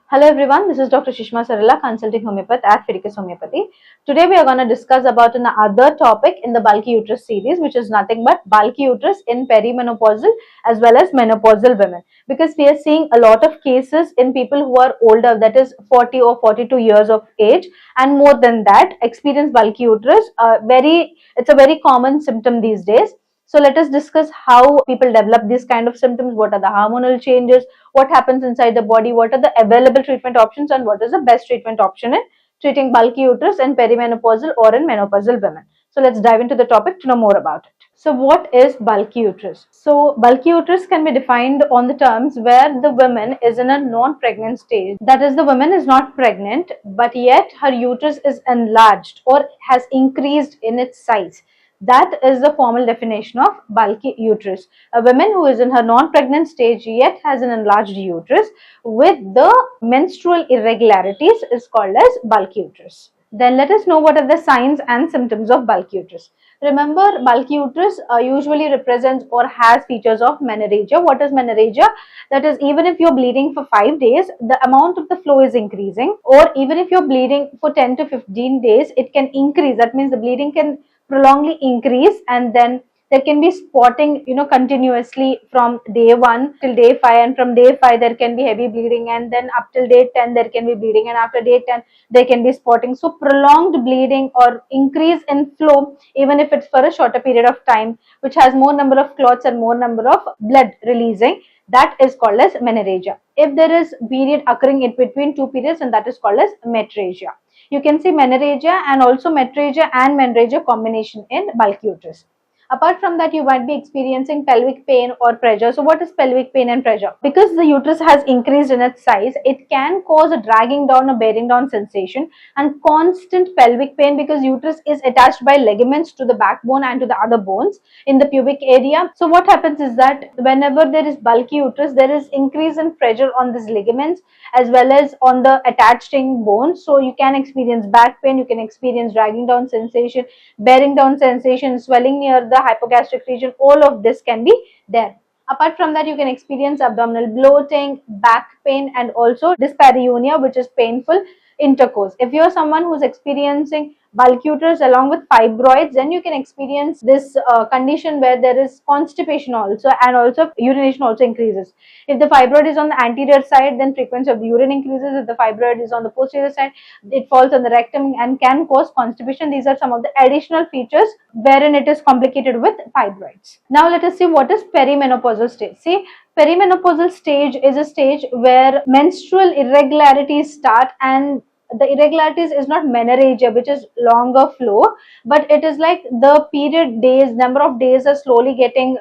Hello everyone, this is Dr. Shishma Sarala, consulting homeopath at Fidicus Homeopathy. Today we are going to discuss about another topic in the bulky uterus series, which is nothing but bulky uterus in perimenopausal as well as menopausal women. Because we are seeing a lot of cases in people who are older, that is 40 or 42 years of age, and more than that, experience bulky uterus. It's a very common symptom these days. So let us discuss how people develop these kind of symptoms, what are the hormonal changes, what happens inside the body, what are the available treatment options, and what is the best treatment option in treating bulky uterus in perimenopausal or in menopausal women. So let's dive into the topic to know more about it. So what is bulky uterus? So bulky uterus can be defined on the terms where the woman is in a non-pregnant stage. That is, the woman is not pregnant, but yet her uterus is enlarged or has increased in its size. That is the formal definition of bulky uterus. A woman who is in her non-pregnant stage yet has an enlarged uterus with the menstrual irregularities is called as bulky uterus. Then let us know what are the signs and symptoms of bulky uterus. Remember, bulky uterus usually represents or has features of menorrhagia. What is menorrhagia? That is, even if you're bleeding for 5 days, the amount of the flow is increasing, or even if you're bleeding for 10 to 15 days, it can increase. That means the bleeding can prolongedly increase, and then there can be spotting continuously from day 1 till day 5, and from day 5 there can be heavy bleeding, and then up till day 10 there can be bleeding, and after day 10 there can be spotting. So prolonged bleeding or increase in flow, even if it's for a shorter period of time, which has more number of clots and more number of blood releasing, that is called as menorrhagia. If there is period occurring in between two periods, and that is called as metrrhagia. You can see menorrhagia and also metrrhagia and menorrhagia combination in bulky uterus. Apart from that, you might be experiencing pelvic pain or pressure. So what is pelvic pain and pressure? Because the uterus has increased in its size, it can cause a dragging down or bearing down sensation and constant pelvic pain, because uterus is attached by ligaments to the backbone and to the other bones in the pubic area. So what happens is that whenever there is bulky uterus, there is increase in pressure on these ligaments as well as on the attaching bones. So you can experience back pain, you can experience dragging down sensation, bearing down sensation, swelling near the hypogastric region. All of this can be there. Apart from that, you can experience abdominal bloating, back pain, and also dyspareunia, which is painful intercourse. If you're someone who's experiencing bulky uterus along with fibroids, then you can experience this condition where there is constipation also, and also urination also increases. If the fibroid is on the anterior side, then frequency of the urine increases. If the fibroid is on the posterior side, it falls on the rectum and can cause constipation. These are some of the additional features wherein it is complicated with fibroids. Now let us see what is perimenopausal stage. See, perimenopausal stage is a stage where menstrual irregularities start, and the irregularities is not menorrhagia, which is longer flow, but it is like the period days, number of days are slowly getting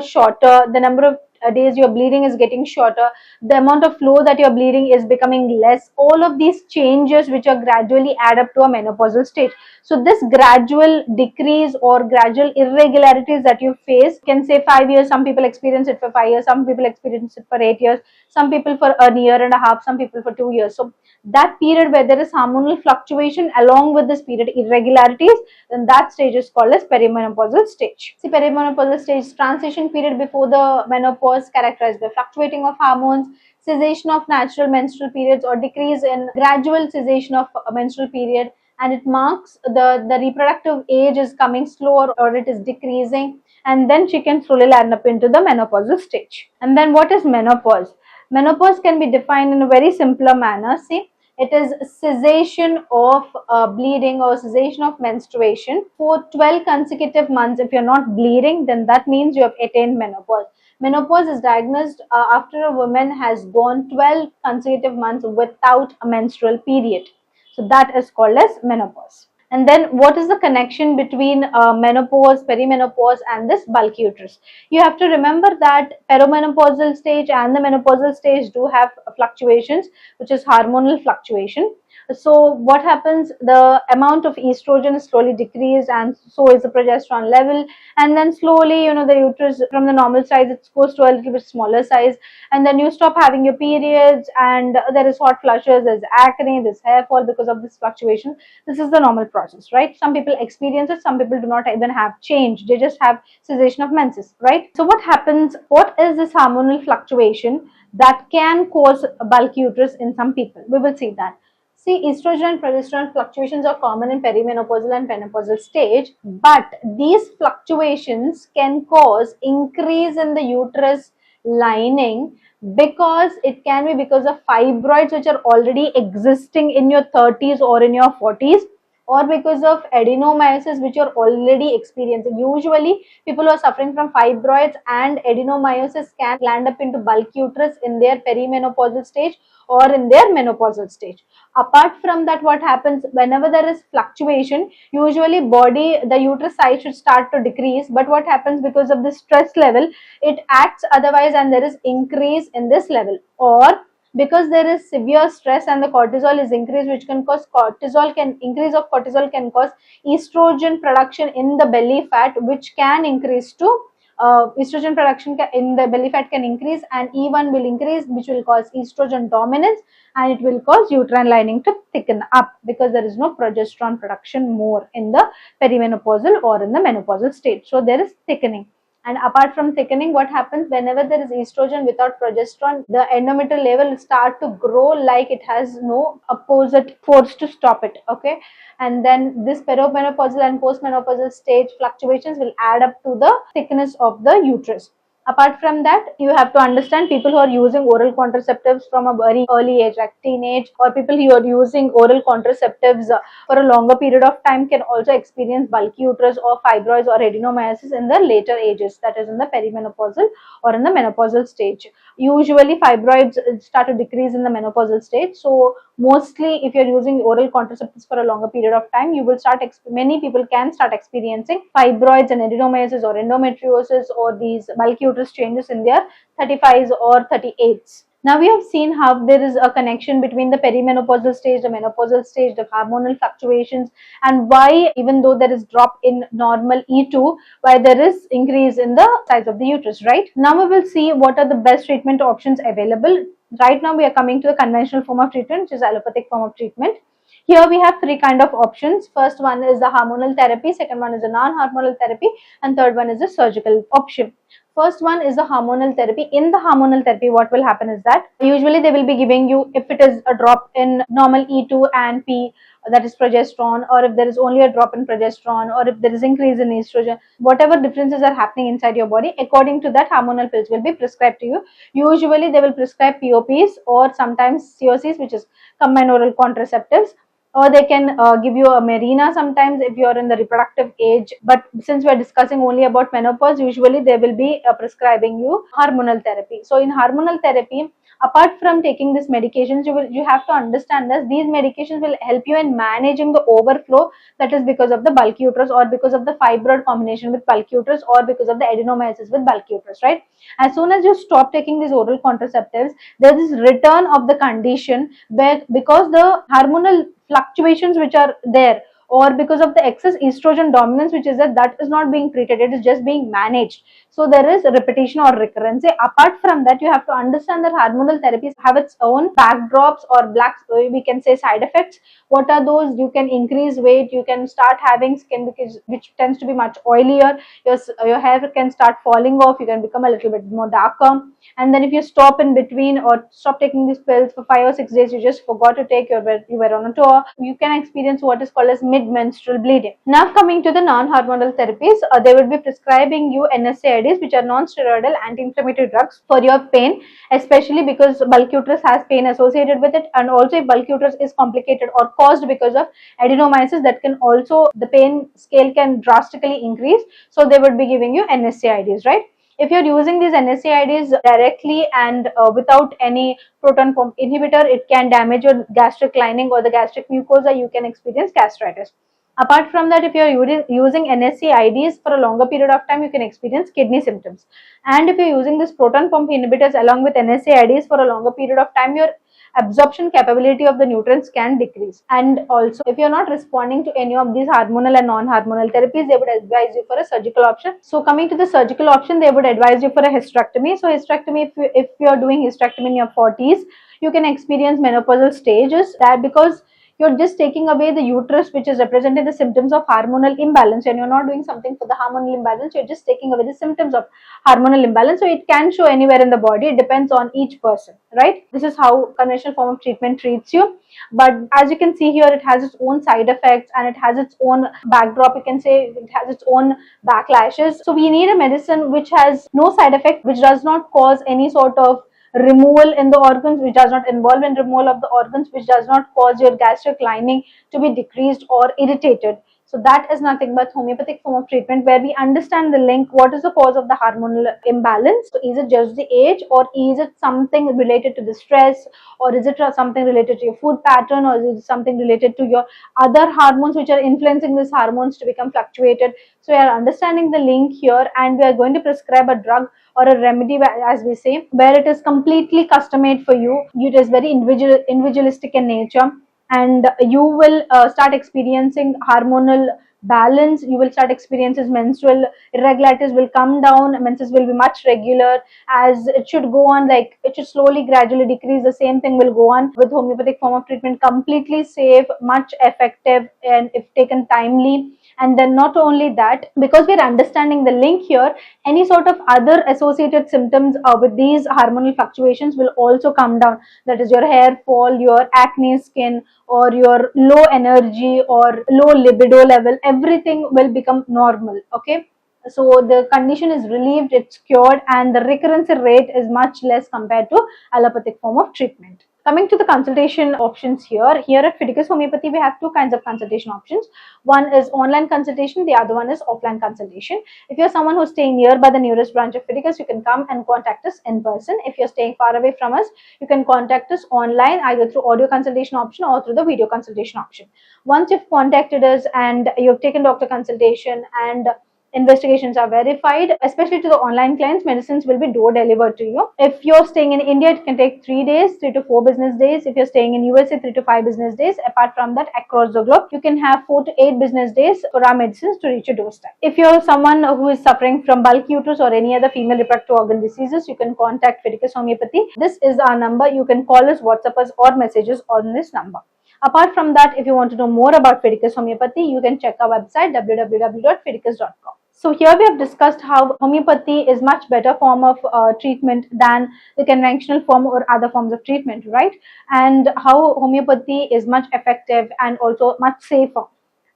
shorter. The number of days you're bleeding is getting shorter, the amount of flow that you're bleeding is becoming less. All of these changes which are gradually add up to a menopausal stage. So this gradual decrease or gradual irregularities that you face can say 5 years, some people experience it for 5 years, some people experience it for 8 years, some people for a year and a half, some people for 2 years. So that period where there is hormonal fluctuation along with this period irregularities, then that stage is called as perimenopausal stage. See, perimenopausal stage, transition period before the menopause, characterized by fluctuating of hormones, cessation of natural menstrual periods or decrease in gradual cessation of a menstrual period, and it marks the reproductive age is coming slower or it is decreasing, and then she can slowly land up into the menopausal stage. And then what is menopause? Menopause can be defined in a very simpler manner. See, it is cessation of bleeding or cessation of menstruation for 12 consecutive months. If you're not bleeding, then that means you have attained menopause. Menopause is diagnosed after a woman has gone 12 consecutive months without a menstrual period. So that is called as menopause. And then what is the connection between menopause, perimenopause and this bulky uterus? You have to remember that perimenopausal stage and the menopausal stage do have fluctuations, which is hormonal fluctuation. So what happens, the amount of estrogen is slowly decreased, and so is the progesterone level, and then slowly the uterus from the normal size it goes to a little bit smaller size, and then you stop having your periods, and there is hot flushes, there's acne, there's hair fall because of this fluctuation. This is the normal process, right? Some people experience it, some people do not even have change, they just have cessation of menses, right? So what happens, what is this hormonal fluctuation? that can cause a bulky uterus in some people. We will see that. See, estrogen and progesterone fluctuations are common in perimenopausal and menopausal stage, but these fluctuations can cause increase in the uterus lining, because it can be because of fibroids which are already existing in your 30s or in your 40s, or because of adenomyosis which you're already experiencing. Usually people who are suffering from fibroids and adenomyosis can land up into bulky uterus in their perimenopausal stage or in their menopausal stage. Apart from that, what happens whenever there is fluctuation, usually the uterus size should start to decrease, but what happens because of the stress level, it acts otherwise and there is increase in this level, or because there is severe stress and the cortisol is increased, which can cause increase of cortisol can cause estrogen production in the belly fat, which can increase to estrogen production in the belly fat can increase, and E1 will increase, which will cause estrogen dominance, and it will cause uterine lining to thicken up because there is no progesterone production more in the perimenopausal or in the menopausal state. So there is thickening. And apart from thickening, what happens whenever there is estrogen without progesterone, the endometrial level will start to grow like it has no opposite force to stop it. Okay, and then this perimenopausal and postmenopausal stage fluctuations will add up to the thickness of the uterus. Apart from that, you have to understand people who are using oral contraceptives from a very early age, like teenage, or people who are using oral contraceptives for a longer period of time can also experience bulky uterus or fibroids or adenomyosis in the later ages, that is in the perimenopausal or in the menopausal stage. Usually fibroids start to decrease in the menopausal stage. So mostly if you're using oral contraceptives for a longer period of time, you will many people can start experiencing fibroids and adenomyosis or endometriosis or these bulky uterus changes in their 35s or 38s. Now we have seen how there is a connection between the perimenopausal stage, the menopausal stage, the hormonal fluctuations, and why even though there is drop in normal E2, why there is increase in the size of the uterus, right? Now we will see what are the best treatment options available. Right now we are coming to the conventional form of treatment, which is allopathic form of treatment. Here we have three kind of options. First one is the hormonal therapy, second one is the non-hormonal therapy, and third one is the surgical option. First one is the hormonal therapy. In the hormonal therapy, what will happen is that usually they will be giving you, if it is a drop in normal E2 and P, that is progesterone, or if there is only a drop in progesterone, or if there is increase in estrogen, whatever differences are happening inside your body, according to that hormonal pills will be prescribed to you. Usually they will prescribe POPs or sometimes COCs, which is combined oral contraceptives, or they can give you a Mirena sometimes if you are in the reproductive age. But since we are discussing only about menopause, usually they will be prescribing you hormonal therapy. So in hormonal therapy, apart from taking these medications, you have to understand that these medications will help you in managing the overflow that is because of the bulky uterus, or because of the fibroid combination with bulky uterus, or because of the adenomyosis with bulky uterus, right? As soon as you stop taking these oral contraceptives, there is return of the condition because the hormonal fluctuations which are there, or because of the excess estrogen dominance which is there, that is not being treated, it is just being managed. So there is repetition or recurrence. Apart from that, you have to understand that hormonal therapies have its own backdrops or we can say side effects. What are those? You can increase weight, you can start having skin which tends to be much oilier, your hair can start falling off, you can become a little bit more darker, and then if you stop in between or stop taking these pills for 5 or 6 days, you just forgot to take, you were on a tour, you can experience what is called as mid-menstrual bleeding. Now coming to the non-hormonal therapies, they will be prescribing you NSAIDs, which are non-steroidal anti-inflammatory drugs for your pain, especially because bulky uterus has pain associated with it, and also if bulky uterus is complicated or caused because of adenomyosis, that can also, the pain scale can drastically increase. So they would be giving you NSAIDs, right? If you're using these NSAIDs directly and without any proton pump inhibitor, it can damage your gastric lining or the gastric mucosa. You can experience gastritis. Apart from that, if you're using NSAIDs for a longer period of time, you can experience kidney symptoms. And if you're using this proton pump inhibitors along with NSAIDs for a longer period of time, your absorption capability of the nutrients can decrease. And also, if you're not responding to any of these hormonal and non-hormonal therapies, they would advise you for a surgical option. So coming to the surgical option, they would advise you for a hysterectomy. So hysterectomy, if you're doing hysterectomy in your 40s, you can experience menopausal stages, that because you're just taking away the uterus, which is representing the symptoms of hormonal imbalance, and you're not doing something for the hormonal imbalance. You're just taking away the symptoms of hormonal imbalance. So it can show anywhere in the body. It depends on each person, right? This is how conventional form of treatment treats you. But as you can see here, it has its own side effects and it has its own backdrop. You can say it has its own backlashes. So we need a medicine which has no side effect, which does not cause any sort of removal in the organs, which does not involve in removal of the organs, which does not cause your gastric lining to be decreased or irritated. So that is nothing but homeopathic form of treatment, where we understand the link. What is the cause of the hormonal imbalance? So is it just the age, or is it something related to the stress, or is it something related to your food pattern, or is it something related to your other hormones which are influencing these hormones to become fluctuated? So we are understanding the link here, and we are going to prescribe a drug or a remedy, as we say, where it is completely custom made for you. It is very individualistic in nature, and you will start experiencing hormonal balance. You will start experiencing menstrual irregularities will come down, menses will be much regular, as it should go on, like it should slowly gradually decrease. The same thing will go on with homeopathic form of treatment. Completely safe, much effective, and if taken timely. And then not only that, because we're understanding the link here, any sort of other associated symptoms with these hormonal fluctuations will also come down. That is your hair fall, your acne skin, or your low energy or low libido level, everything will become normal. Okay, so the condition is relieved, it's cured, and the recurrence rate is much less compared to allopathic form of treatment. Coming to the consultation options here at Fidicus Homeopathy, we have two kinds of consultation options. One is online consultation, the other one is offline consultation. If you're someone who's staying nearby the nearest branch of Fidicus, you can come and contact us in person. If you're staying far away from us, you can contact us online, either through audio consultation option or through the video consultation option. Once you've contacted us and you've taken doctor consultation and investigations are verified, especially to the online clients, medicines will be door delivered to you. If you're staying in India, it can take 3 days, 3 to 4 business days. If you're staying in USA, 3 to 5 business days. Apart from that, across the globe, you can have 4 to 8 business days for our medicines to reach your doorstep. If you're someone who is suffering from bulky uterus or any other female reproductive organ diseases, you can contact Fidicus Homeopathy. This is our number. You can call us, WhatsApp us, or messages on this number. Apart from that, if you want to know more about Fidicus Homeopathy, you can check our website www.fidicus.com. So here we have discussed how homeopathy is much better form of treatment than the conventional form or other forms of treatment, right? And how homeopathy is much effective and also much safer.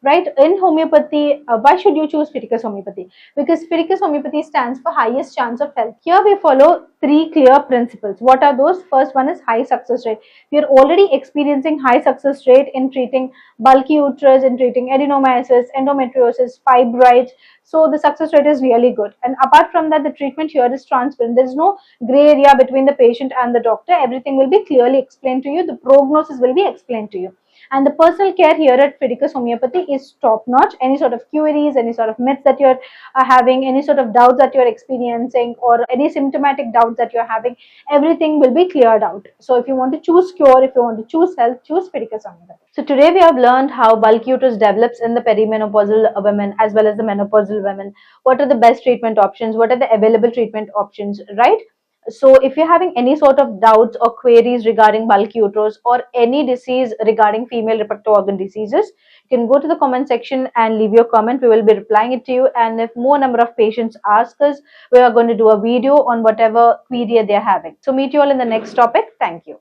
Right, in homeopathy, why should you choose Fidicus Homeopathy? Because Fidicus Homeopathy stands for highest chance of health. Here we follow 3 clear principles. What are those? First one is high success rate. We are already experiencing high success rate in treating bulky uterus, in treating adenomyosis, endometriosis, fibroids. So the success rate is really good. And apart from that, the treatment here is transparent. There is no gray area between the patient and the doctor. Everything will be clearly explained to you. The prognosis will be explained to you. And the personal care here at Fidicus Homeopathy is top notch. Any sort of queries, any sort of myths that you're having, any sort of doubts that you're experiencing, or any symptomatic doubts that you're having, everything will be cleared out. So if you want to choose cure, if you want to choose health, choose Fidicus Homeopathy. So today we have learned how bulky uterus develops in the perimenopausal women as well as the menopausal women. What are the best treatment options? What are the available treatment options, right? So if you're having any sort of doubts or queries regarding bulky uterus or any disease regarding female reproductive organ diseases, you can go to the comment section and leave your comment. We will be replying it to you. And if more number of patients ask us, we are going to do a video on whatever query they're having. So meet you all in the next topic. Thank you.